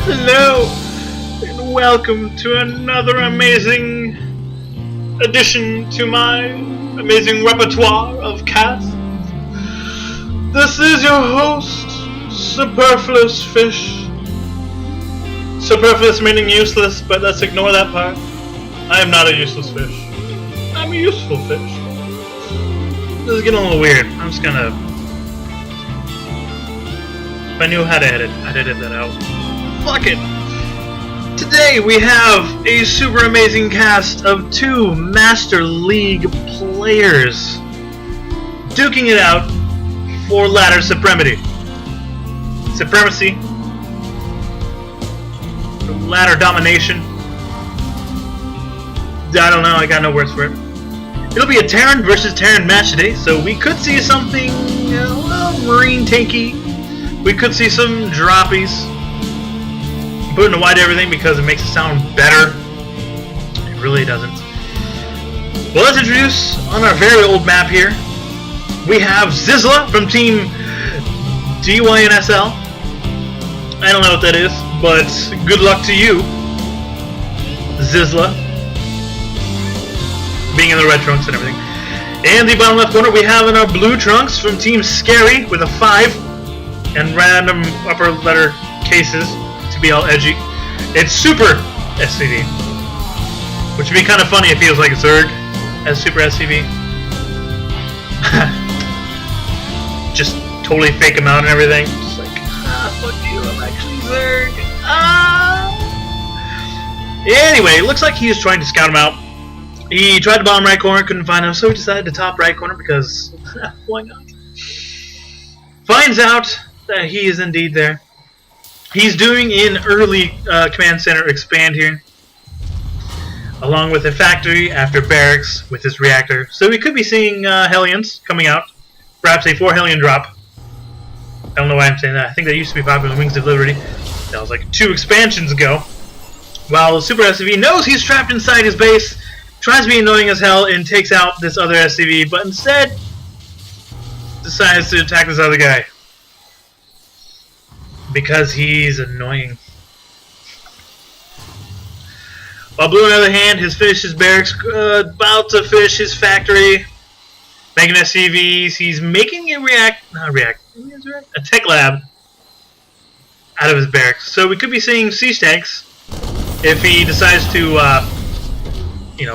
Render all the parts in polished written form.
Hello, and welcome to another amazing addition to my amazing repertoire of casts. This is your host, SuperFluousfish. Superfluous meaning useless, but let's ignore that part. I am not a useless fish. I'm a useful fish. This is getting a little weird. I'm just gonna... If I knew how to edit, I'd edit that out. Fuck it! Today we have a super amazing cast of two Master League players duking it out for ladder supremacy. Ladder domination. I don't know, I got no words for it. It'll be a Terran versus Terran match today, so we could see something a little marine tanky. We could see some droppies. Put in a wide everything because it makes it sound better. It really doesn't. Well, let's introduce on our very old map here. We have Zizlah from team DYNSL. I don't know what that is, but good luck to you, Zizlah. Being in the red trunks and everything. And the bottom left corner we have in our blue trunks from team Scary with a 5 and random upper letter cases to be all edgy. It's SuperScV, which would be kind of funny if he was like Zerg as SuperScV. Just totally fake him out and everything. Just like, fuck you, I'm actually Zerg. Anyway, it looks like he is trying to scout him out. He tried the bottom right corner, couldn't find him, so he decided to top right corner because why not? Finds out that he is indeed there. He's doing an early command center expand here, along with a factory after barracks with his reactor. So we could be seeing Hellions coming out, perhaps a 4 Hellion drop. I don't know why I'm saying that. I think that used to be popular in Wings of Liberty. That was like 2 expansions ago. While SuperScV knows he's trapped inside his base, tries to be annoying as hell and takes out this other SCV, but instead decides to attack this other guy. Because he's annoying. While Blue, on the other hand, has finished his barracks, about to finish his factory, making SCVs. He's making a a tech lab out of his barracks. So we could be seeing siege tanks if he decides to,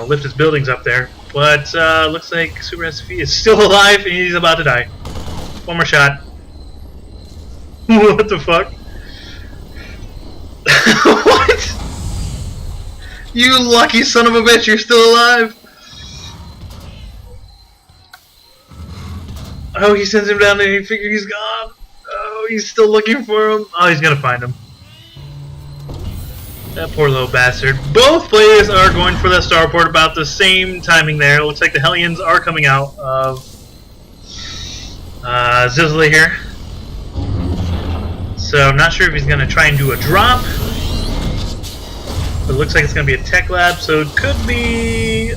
lift his buildings up there. But looks like SuperScV is still alive and he's about to die. One more shot. What the fuck? What? You lucky son of a bitch, you're still alive. Oh, he sends him down there and he figures he's gone. Oh, he's still looking for him. Oh, he's gonna find him. That poor little bastard. Both players are going for that starport about the same timing there. It looks like the Hellions are coming out of Zizlah here. So I'm not sure if he's going to try and do a drop. But it looks like it's going to be a tech lab, so it could be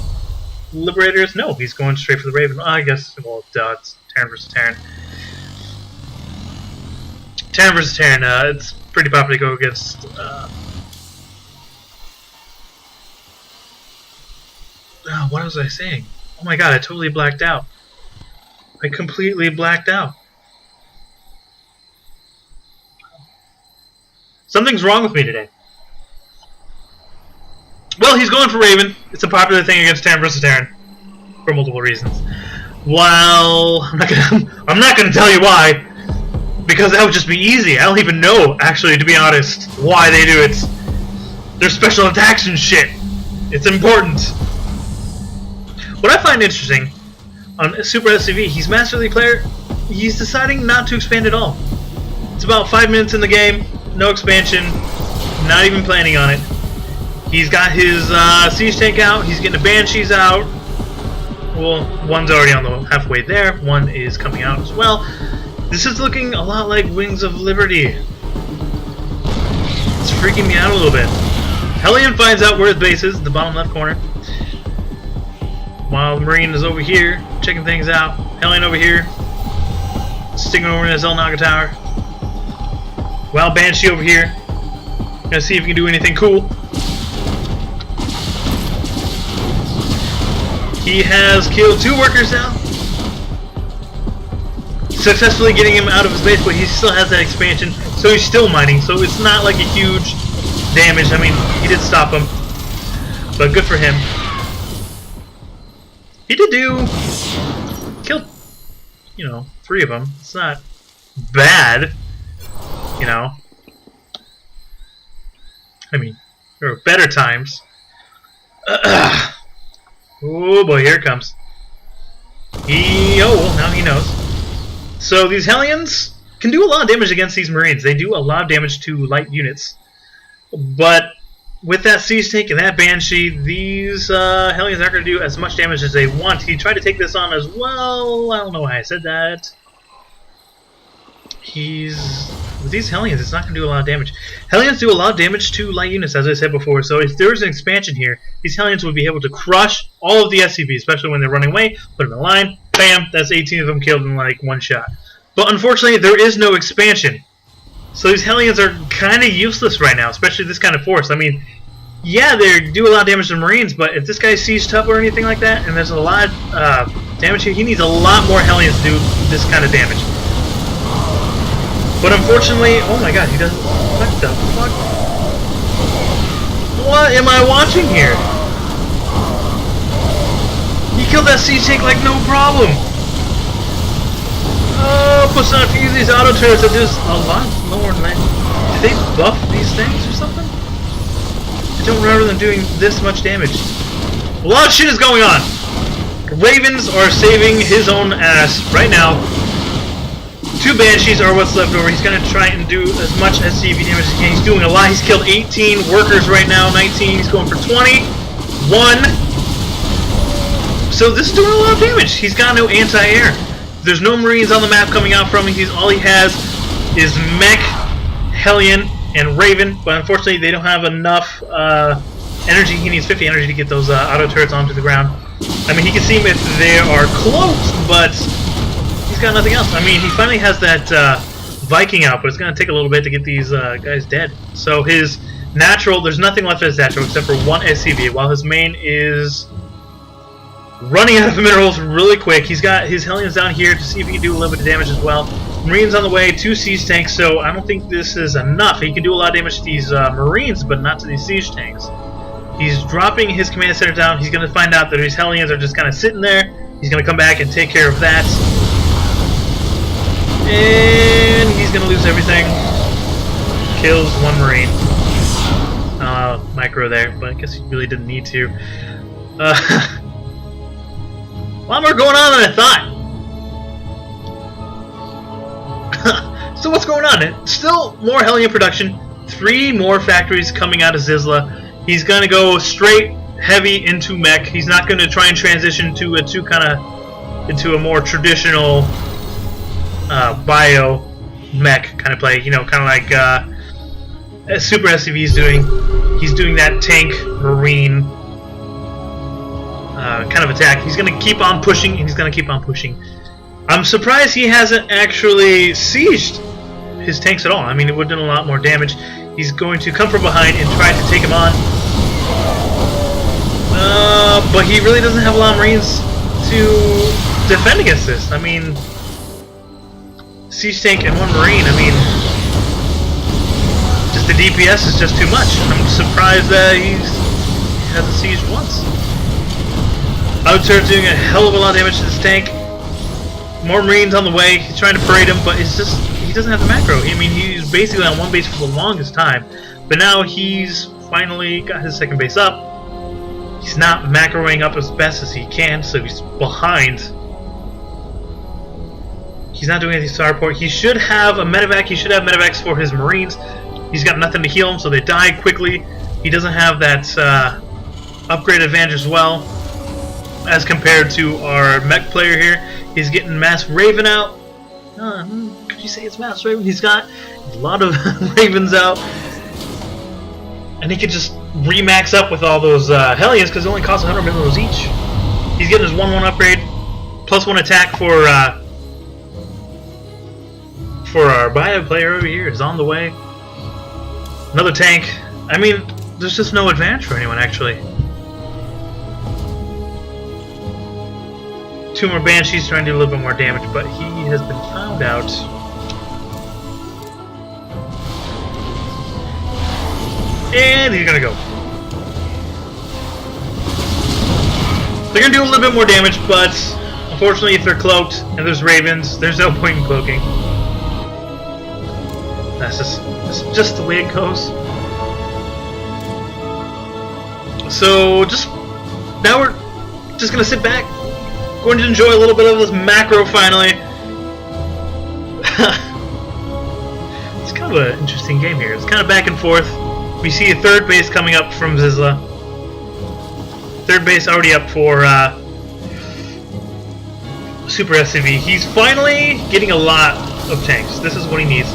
Liberators. No, he's going straight for the Raven. I guess, well, it's Terran versus Terran. Terran versus Terran, it's pretty popular to go against... what was I saying? Oh my god, I totally blacked out. I completely blacked out. Something's wrong with me today. Well, he's going for Raven. It's a popular thing against Terran versus Terran. For multiple reasons. Well, I'm not gonna tell you why. Because that would just be easy. I don't even know, actually, to be honest, why they do it. Their special attacks and shit. It's important. What I find interesting on SuperScV, he's Master League player, he's deciding not to expand at all. It's about 5 minutes in the game, no expansion, not even planning on it. He's got his siege tank out, he's getting the banshees out. Well, one's already on the halfway there, one is coming out as well. This is looking a lot like Wings of Liberty. It's freaking me out a little bit. Hellion finds out where his base is, the bottom left corner. While the Marine is over here, checking things out. Hellion over here, sticking over in his El Naga tower. While Banshee over here, Gonna see if he can do anything cool. He has killed 2 workers now. Successfully getting him out of his base, but he still has that expansion, so he's still mining, so it's not like a huge damage. I mean, he did stop him, but good for him. He did killed, you know, 3 of them. It's not bad, you know. I mean, there are better times. Oh boy, here it comes. Oh, well, now he knows. So these Hellions can do a lot of damage against these Marines. They do a lot of damage to light units. But with that Siege Tank and that Banshee, these Hellions aren't going to do as much damage as they want. He tried to take this on as well. I don't know why I said that. With these Hellions, it's not going to do a lot of damage. Hellions do a lot of damage to light units, as I said before. So if there was an expansion here, these Hellions would be able to crush all of the SCVs, especially when they're running away. Put them in line, bam, that's 18 of them killed in like 1 shot. But unfortunately, there is no expansion. So these Hellions are kind of useless right now, especially this kind of force. I mean, yeah, they do a lot of damage to Marines, but if this guy's sieged up or anything like that, and there's a lot of damage here, he needs a lot more Hellions to do this kind of damage. But unfortunately, oh my god, he doesn't. What the fuck? What am I watching here? He killed that siege tank like no problem. Oh, puts on a few of these auto turrets that do a lot more than that. Did they buff these things or something? I don't remember them doing this much damage. A lot of shit is going on. Ravens are saving his own ass right now. 2 Banshees are what's left over. He's going to try and do as much SCV damage as he can. He's doing a lot. He's killed 18 workers right now. 19. He's going for 20. 1. So this is doing a lot of damage. He's got no anti-air. There's no Marines on the map coming out from him. All he has is Mech, Hellion, and Raven. But unfortunately, they don't have enough energy. He needs 50 energy to get those auto turrets onto the ground. I mean, he can see them if they are close, but he's got nothing else. I mean, he finally has that Viking out, but it's going to take a little bit to get these guys dead. So his natural, there's nothing left of his natural except for 1 SCV, while his main is running out of minerals really quick. He's got his Hellions down here to see if he can do a little bit of damage as well. Marines on the way, 2 siege tanks, so I don't think this is enough. He can do a lot of damage to these Marines, but not to these siege tanks. He's dropping his command center down. He's going to find out that his Hellions are just kind of sitting there. He's going to come back and take care of that. And he's going to lose everything. Kills 1 Marine. Micro there, but I guess he really didn't need to. A lot more going on than I thought. So what's going on? Still more Hellion production. 3 more factories coming out of Zizlah. He's going to go straight heavy into mech. He's not going to try and transition to into a more traditional bio mech kind of play. You know, kind of like SuperScV is doing. He's doing that tank marine kind of attack. He's going to keep on pushing, and he's going to keep on pushing. I'm surprised he hasn't actually sieged his tanks at all. I mean, it would have done a lot more damage. He's going to come from behind and try to take him on. But he really doesn't have a lot of Marines to defend against this. I mean, siege tank and 1 Marine, I mean, just the DPS is just too much. I'm surprised that he hasn't sieged once. Outer doing a hell of a lot of damage to this tank. More Marines on the way. He's trying to parade him, but it's just he doesn't have the macro. I mean, he's basically on 1 base for the longest time, but now he's finally got his 2nd base up. He's not macroing up as best as he can, so he's behind. He's not doing anything to starport. He should have a medevac. He should have medevacs for his Marines. He's got nothing to heal them, so they die quickly. He doesn't have that upgrade advantage as well, as compared to our mech player here. He's getting Mass Raven out. Could you say it's Mass Raven? He's got a lot of Ravens out. And he could just remax up with all those Hellions because it only costs 100 minerals each. He's getting his 1/1 upgrade, plus 1 attack for our bio player over here is on the way. Another tank. I mean, there's just no advantage for anyone, actually. 2 more Banshees trying to do a little bit more damage, but he has been found out. And he's gonna go. They're gonna do a little bit more damage, but unfortunately, if they're cloaked and there's ravens, there's no point in cloaking. That's just the way it goes. So now we're just gonna sit back, going to enjoy a little bit of this macro finally. It's kind of an interesting game here. It's kind of back and forth. We see a third base coming up from Zizlah. Third base already up for SuperScV. He's finally getting a lot of tanks. This is what he needs.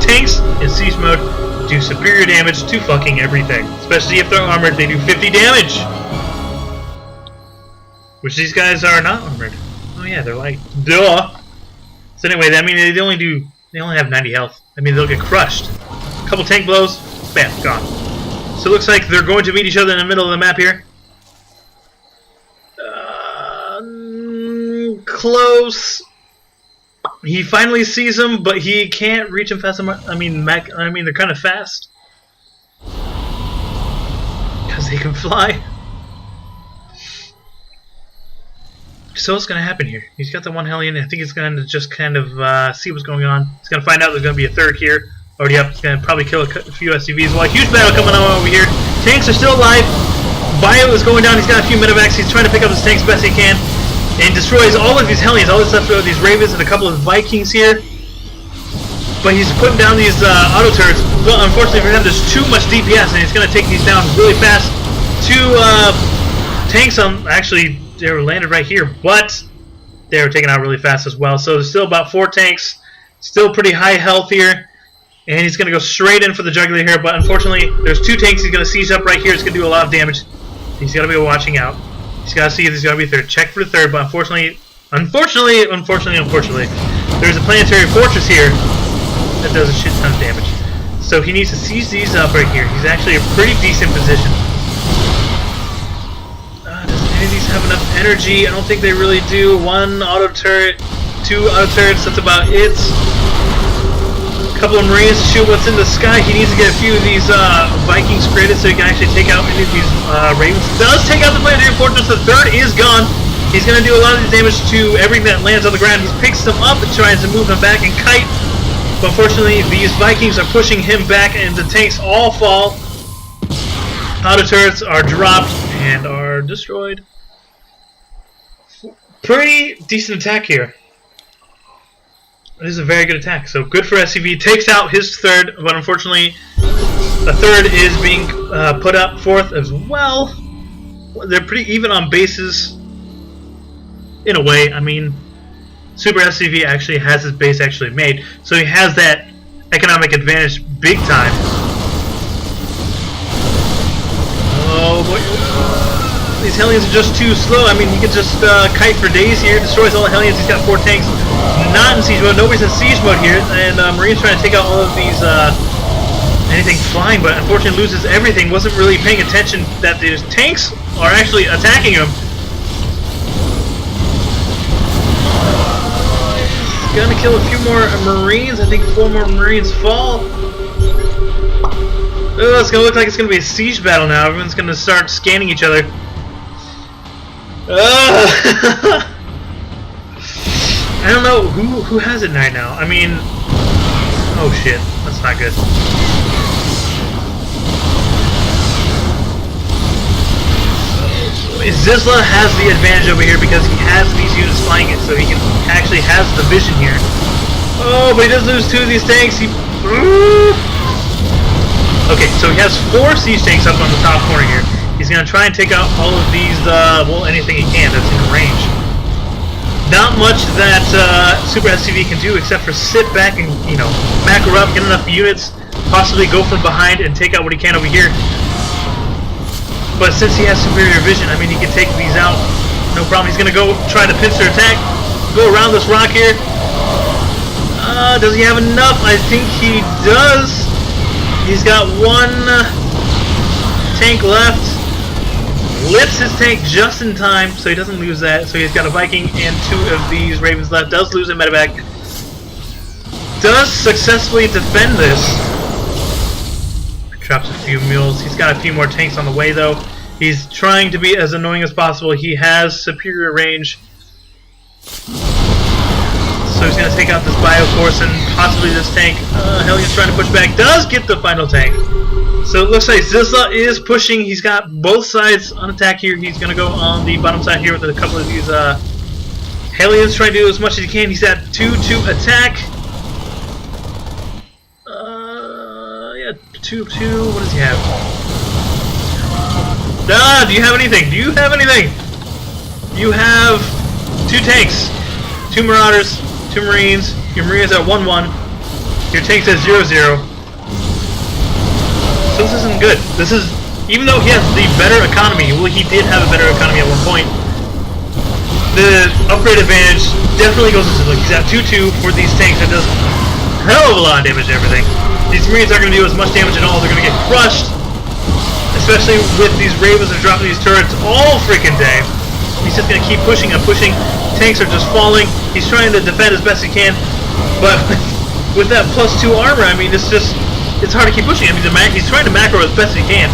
Tanks in siege mode do superior damage to fucking everything. Especially if they're armored, they do 50 damage. Which these guys are not armored. Oh yeah, they're like, duh. So anyway, I mean they only have 90 health. I mean they'll get crushed. A couple tank blows, bam, gone. So it looks like they're going to meet each other in the middle of the map here. Close. He finally sees him, but he can't reach him fast enough. I mean, they're kind of fast because they can fly. So what's going to happen here? He's got the one Hellion. I think he's going to just kind of see what's going on. He's going to find out there's going to be a third here. Already up. He's going to probably kill a few SCVs. Well, a huge battle coming on over here. Tanks are still alive. Bio is going down. He's got a few medevacs. He's trying to pick up his tanks best he can. And destroys all of these Hellions, all this left of these Ravens and a couple of Vikings here. But he's putting down these auto turrets. But unfortunately for him, there's too much DPS, and he's going to take these down really fast. 2 tanks on, actually, they were landed right here, but they were taken out really fast as well. So there's still about 4 tanks, still pretty high health here. And he's going to go straight in for the jugular here, but unfortunately, there's 2 tanks he's going to siege up right here. It's going to do a lot of damage. He's got to be watching out. He's got to see if there's going to be a third. Check for the third, but unfortunately, there's a planetary fortress here that does a shit ton of damage. So he needs to siege these up right here. He's actually a pretty decent position. Does any of these have enough energy? I don't think they really do. 1 auto turret, 2 auto turrets, that's about it. Couple of Marines to shoot what's in the sky. He needs to get a few of these Vikings created so he can actually take out any of these Ravens. Does take out the planetary fortress. The third is gone. He's going to do a lot of damage to everything that lands on the ground. He picks them up and tries to move them back and kite. But unfortunately, these Vikings are pushing him back and the tanks all fall. Auto turrets are dropped and are destroyed. Pretty decent attack here. This is a very good attack. So good for SCV. Takes out his third, but unfortunately, a third is being put up fourth as well. They're pretty even on bases, in a way. I mean, SuperScV actually has his base actually made, so he has that economic advantage big time. Oh boy. These Hellions are just too slow. I mean, he could just kite for days here. Destroys all the Hellions. He's got 4 tanks. Not in siege mode. Nobody's in siege mode here. And Marine's trying to take out all of these anything flying, but unfortunately loses everything. Wasn't really paying attention that these tanks are actually attacking him. He's gonna kill a few more Marines. I think 4 more Marines fall. Oh, it's gonna look like it's gonna be a siege battle now. Everyone's gonna start scanning each other. I don't know who has it right now. I mean, oh shit, that's not good. Zizlah has the advantage over here because he has these units flying it, so he can actually has the vision here. Oh, but he does lose 2 of these tanks. Okay, so he has 4 siege tanks up on the top corner here. He's gonna try and take out all of these, well, anything he can that's in range. Not much that SuperScV can do except for sit back and, you know, macro up, get enough units, possibly go from behind and take out what he can over here. But since he has superior vision, I mean, he can take these out, no problem. He's gonna go try to pincer attack, go around this rock here. Does he have enough? I think he does. He's got one tank left. Lifts his tank just in time, so he doesn't lose that. So he's got a Viking and 2 of these Ravens left. Does lose a medevac. Does successfully defend this. Drops a few mules. He's got a few more tanks on the way, though. He's trying to be as annoying as possible. He has superior range. So he's going to take out this Bioforce and possibly this tank. Hellions trying to push back. Does get the final tank. So it looks like Zizlah is pushing. He's got both sides on attack here. He's going to go on the bottom side here with a couple of these Hellions trying to do as much as he can. He's at 2 to attack. Yeah, 2. What does he have? Do you have anything? Do you have anything? You have 2 tanks, 2 Marauders, 2 Marines. Your Marines are 1-1. Your tanks at 0-0. So this isn't good. This is, even though he has the better economy, well, he did have a better economy at one point. The upgrade advantage definitely goes into, like, he's at 2-2 for these tanks. That does a hell of a lot of damage to everything. These Marines aren't going to do as much damage at all. They're going to get crushed, especially with these Ravens that are dropping these turrets all freaking day. He's just going to keep pushing and pushing. Tanks are just falling. He's trying to defend as best he can, but with that +2 armor, I mean, it's hard to keep pushing. I mean, he's trying to macro as best he can,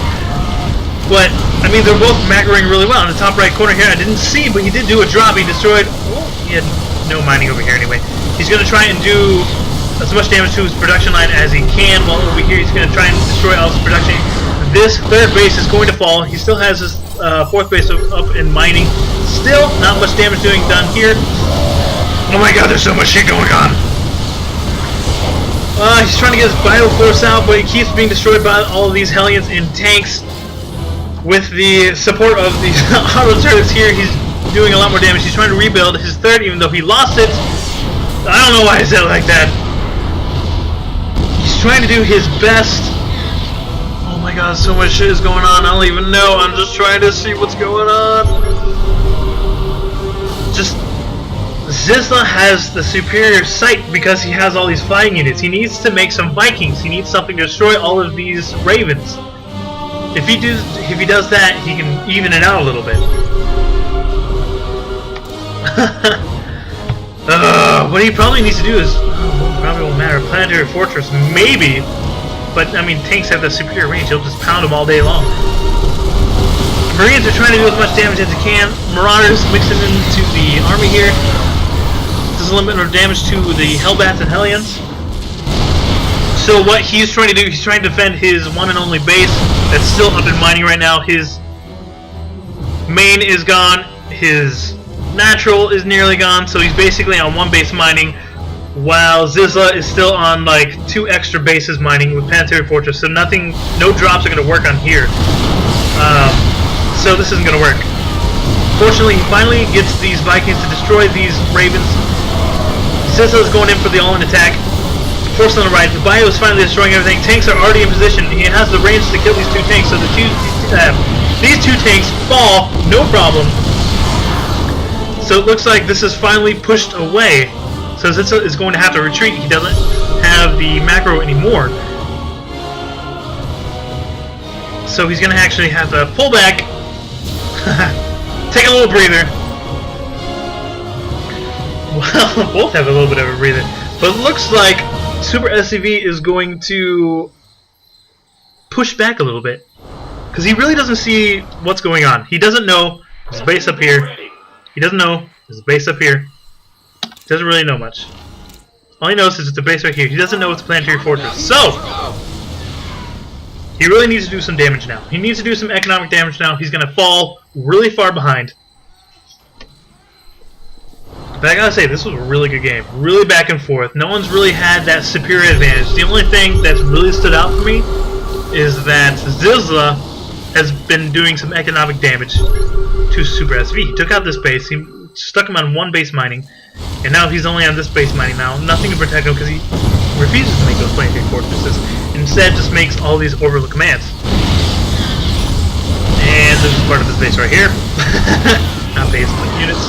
but I mean, they're both macroing really well. In the top right corner here, I didn't see, but he did do a drop. He destroyed. Well, he had no mining over here anyway. He's going to try and do as much damage to his production line as he can, while over here he's going to try and destroy all his production. This 3rd base is going to fall. He still has his 4th base up in mining. Still, not much damage done here. Oh my god, there's so much shit going on. He's trying to get his Bioforce out, but he keeps being destroyed by all of these Hellions and tanks. With the support of these auto turrets here, he's doing a lot more damage. He's trying to rebuild his 3rd, even though he lost it. I don't know why I said it like that. He's trying to do his best. Oh my god, so much shit is going on. I don't even know. I'm just trying to see what's going on. Just Zizlah has the superior sight because he has all these flying units. He needs to make some Vikings. He needs something to destroy all of these Ravens. If he does that, he can even it out a little bit. What he probably needs to do is, probably won't matter. Planetary Fortress, maybe. But, I mean, tanks have the superior range. He'll just pound them all day long. Marines are trying to do as much damage as they can. Marauders mixing into the army here. Does a little bit of damage to the Hellbats and Hellions. So what he's trying to do, he's trying to defend his one and only base that's still up in mining right now. His main is gone. His natural is nearly gone. So he's basically on 1 base mining, while Zizlah is still on like 2 extra bases mining with Planetary Fortress, so no drops are going to work on here. So this isn't going to work. Fortunately, he finally gets these Vikings to destroy these Ravens. Zizlah is going in for the all-in attack. Force on the right. The Bio is finally destroying everything. Tanks are already in position. He has the range to kill these 2 tanks, so these 2 tanks fall, no problem. So it looks like this is finally pushed away. So Zizlah is going to have to retreat. He doesn't have the macro anymore. So he's going to actually have to pull back, take a little breather. Well, both have a little bit of a breather. But it looks like SuperScV is going to push back a little bit. Because he really doesn't see what's going on. He doesn't know there's a base up here. He doesn't know there's a base up here. Doesn't really know much. All he knows is it's a base right here. He doesn't know it's a Planetary Fortress. So, he really needs to do some damage now. He needs to do some economic damage now. He's going to fall really far behind. But I gotta say, this was a really good game. Really back and forth. No one's really had that superior advantage. The only thing that's really stood out for me is that Zizlah has been doing some economic damage to SuperScV. He took out this base. He stuck him on 1 base mining. And now he's only on this base mining now. Nothing to protect him because he refuses to make those Planetary Fortresses. Instead, just makes all these orbital commands. And this is part of his base right here. Not base, but units.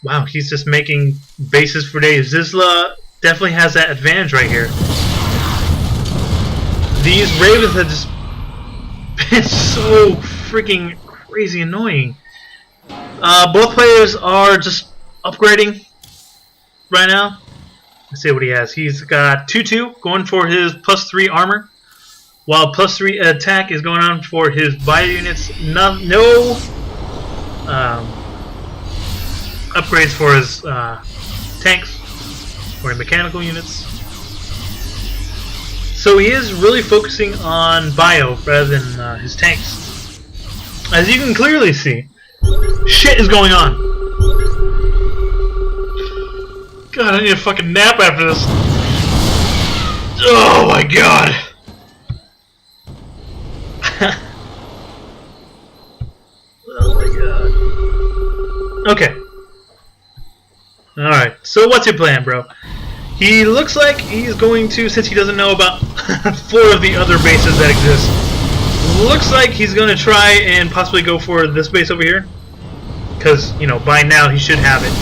Wow, he's just making bases for days. Zizlah definitely has that advantage right here. These Ravens have just been so freaking crazy annoying. Both players are just upgrading right now. Let's see what he has. He's got 2-2 going for his +3 armor, while +3 attack is going on for his bio units. No upgrades for his tanks or mechanical units. So he is really focusing on bio rather than his tanks. As you can clearly see, shit is going on. God, I need a fucking nap after this. Oh my god. Oh my god. Okay. Alright, so what's your plan, bro? He looks like he's going to, since he doesn't know about 4 of the other bases that exist, looks like he's going to try and possibly go for this base over here. Because, you know, by now he should have it.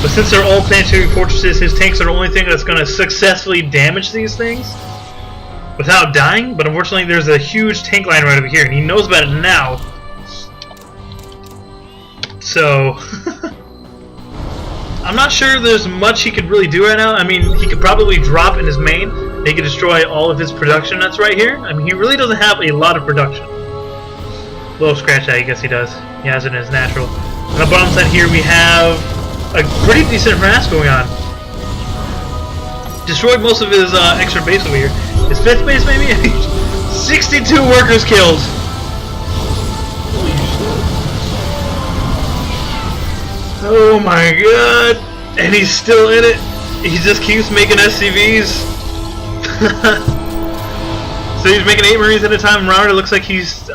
But since they're all planetary fortresses, his tanks are the only thing that's going to successfully damage these things without dying. But unfortunately, there's a huge tank line right over here, and he knows about it now. So I'm not sure there's much he could really do right now. I mean, he could probably drop in his main. He could destroy all of his production that's right here. I mean, he really doesn't have a lot of production. Little scratch that, I guess he does. He has it in his natural. On the bottom side here, we have a pretty decent harass going on. Destroyed most of his extra base over here. His 5th base, maybe? 62 workers killed. Holy shit. Oh my god. And he's still in it. He just keeps making SCVs. So he's making 8 Marines at a time. Router looks like he's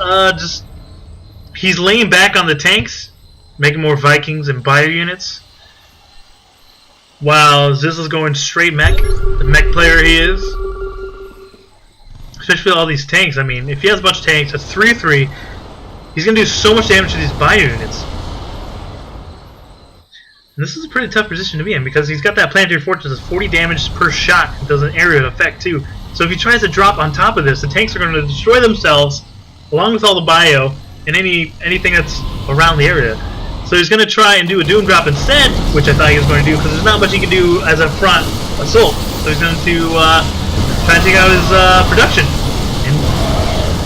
he's laying back on the tanks, making more Vikings and bio units. While Zizzle's going straight mech, the mech player he is. Especially with all these tanks. I mean, if he has a bunch of tanks, that's 3-3. He's going to do so much damage to these bio units. And this is a pretty tough position to be in because he's got that planetary fortress that's 40 damage per shot. It does an area effect too. So if he tries to drop on top of this, the tanks are going to destroy themselves along with all the bio and anything that's around the area. So he's going to try and do a doom drop instead, which I thought he was going to do because there's not much he can do as a front assault. So he's going to try and take out his production and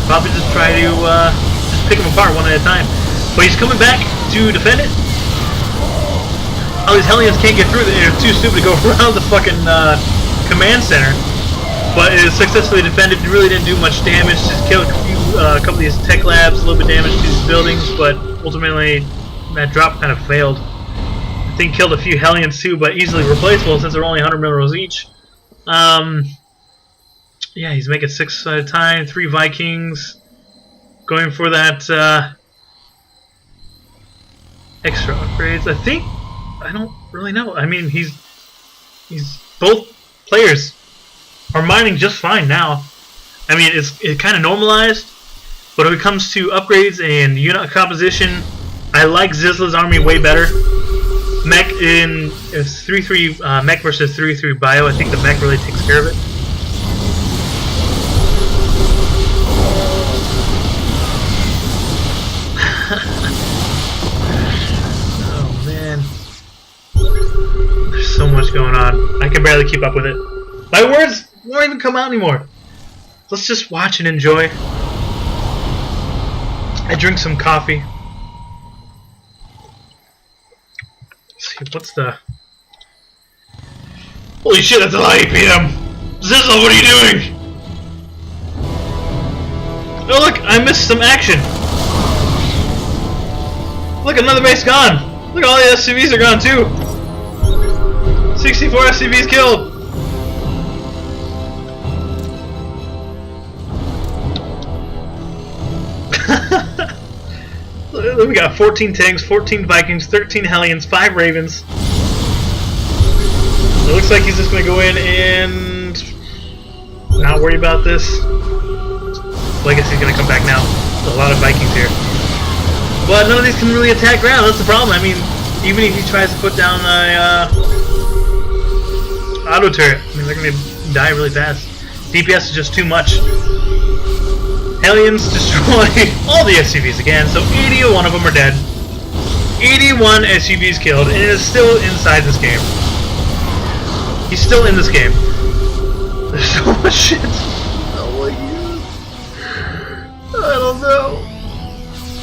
probably just try to just pick them apart one at a time. But he's coming back to defend it. All these Hellions can't get through. They're too stupid to go around the fucking command center. But it is successfully defended. It really didn't do much damage. Just killed a couple of these tech labs, a little bit of damage to these buildings, but ultimately that drop kind of failed. I think killed a few Hellions too, but easily replaceable since they're only 100 minerals each. Yeah, he's making 6 at a time, 3 Vikings, going for that extra upgrades. I don't really know. I mean, he's both players are mining just fine now. I mean, it kind of normalized, but when it comes to upgrades and unit composition, I like Zizlah's army way better. Mech in 3-3 mech versus 3-3 bio. I think the mech really takes care of it. Oh man, there's so much going on. I can barely keep up with it. My words won't even come out anymore. Let's just watch and enjoy. I drink some coffee. See, what's the... Holy shit, that's a lot 8 PM! Zizlah, what are you doing? Oh look, I missed some action! Look, another base gone! Look, all the SCVs are gone too! 64 SCVs killed! We got 14 tanks, 14 Vikings, 13 Hellions, 5 Ravens. It looks like he's just going to go in and not worry about this. Well, I guess he's going to come back now. There's a lot of Vikings here. But none of these can really attack ground. That's the problem. I mean, even if he tries to put down a auto turret, I mean, they're going to die really fast. DPS is just too much. Hellions destroy all the SUVs again, so 81 of them are dead. 81 SUVs killed, and it is still inside this game. He's still in this game. There's so much shit. Oh my god. I don't know.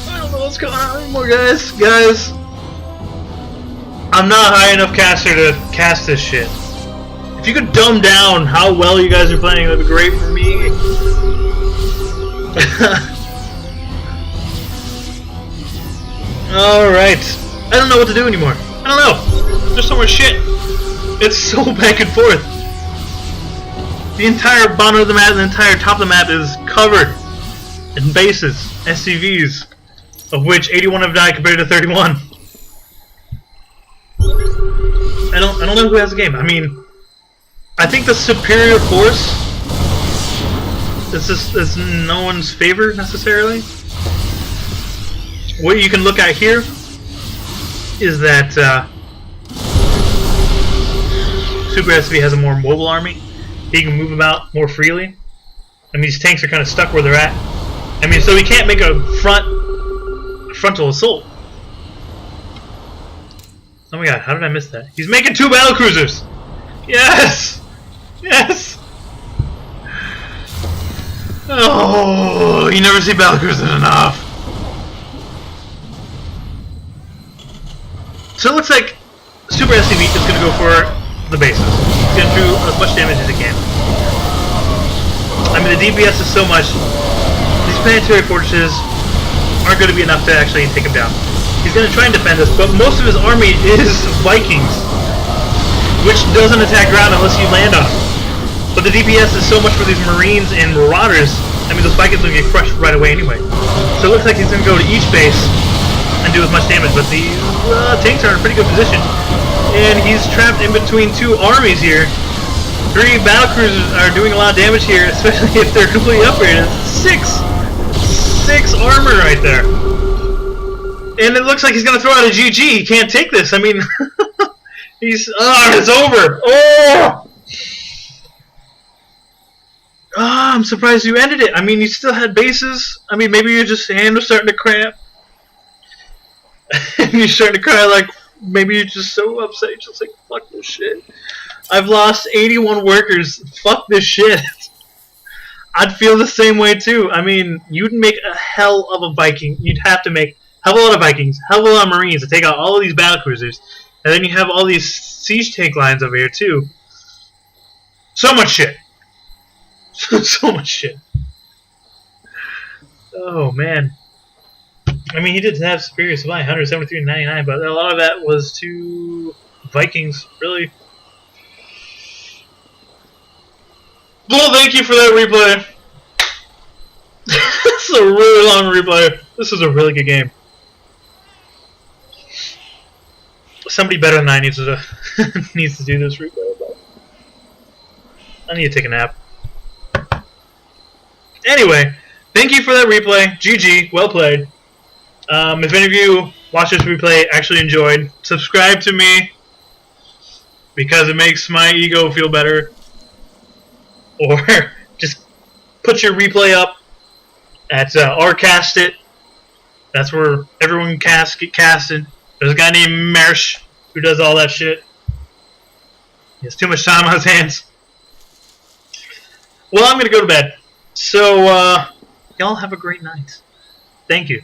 I don't know what's going on anymore, guys. Guys. I'm not high enough caster to cast this shit. If you could dumb down how well you guys are playing, that'd be great for me. Alright. I don't know what to do anymore. I don't know. There's so much shit. It's so back and forth. The entire bottom of the map and the entire top of the map is covered in bases, SCVs, of which 81 have died compared to 31. I don't know who has the game. I mean, I think the superior force is no one's favor necessarily. What you can look at here is that SuperScV has a more mobile army. He can move about more freely. I mean, these tanks are kind of stuck where they're at. I mean, so he can't make a frontal assault. Oh my god, how did I miss that? He's making 2 battlecruisers! Yes! Yes! Oh, you never see battlecruisers enough. So it looks like SuperScV is going to go for the bases. He's going to do as much damage as he can. I mean, the DPS is so much. These planetary fortresses aren't going to be enough to actually take him down. He's going to try and defend us, but most of his army is Vikings, which doesn't attack ground unless you land on them. But the DPS is so much for these Marines and Marauders. I mean, those Vikings will get crushed right away anyway. So it looks like he's going to go to each base and do as much damage, but these tanks are in a pretty good position. And he's trapped in between 2 armies here. 3 battlecruisers are doing a lot of damage here, especially if they're completely upgraded. 6 armor right there. And it looks like he's going to throw out a GG. He can't take this. I mean, he's... it's over. Oh! I'm surprised you ended it. I mean, you still had bases. I mean, maybe your hand was starting to cramp. And you're starting to cry like, maybe you're just so upset. You're just like, fuck this shit. I've lost 81 workers. Fuck this shit. I'd feel the same way too. I mean, you'd make a hell of a Viking. You'd have to make hell of a lot of Vikings, hell of a lot of Marines to take out all of these battlecruisers. And then you have all these siege tank lines over here too. So much shit. So much shit. Oh man. I mean, he did have superior supply, 173 to 99, but a lot of that was to Vikings, really. Well, thank you for that replay. This is a really long replay. This is a really good game. Somebody better than I needs to needs to do this replay. But I need to take a nap. Anyway, thank you for that replay. GG, well played. If any of you watch this replay actually enjoyed, subscribe to me because it makes my ego feel better. Or just put your replay up at Rcast. That's where everyone get casted. There's a guy named Mersh who does all that shit. He has too much time on his hands. Well, I'm going to go to bed. So, y'all have a great night. Thank you.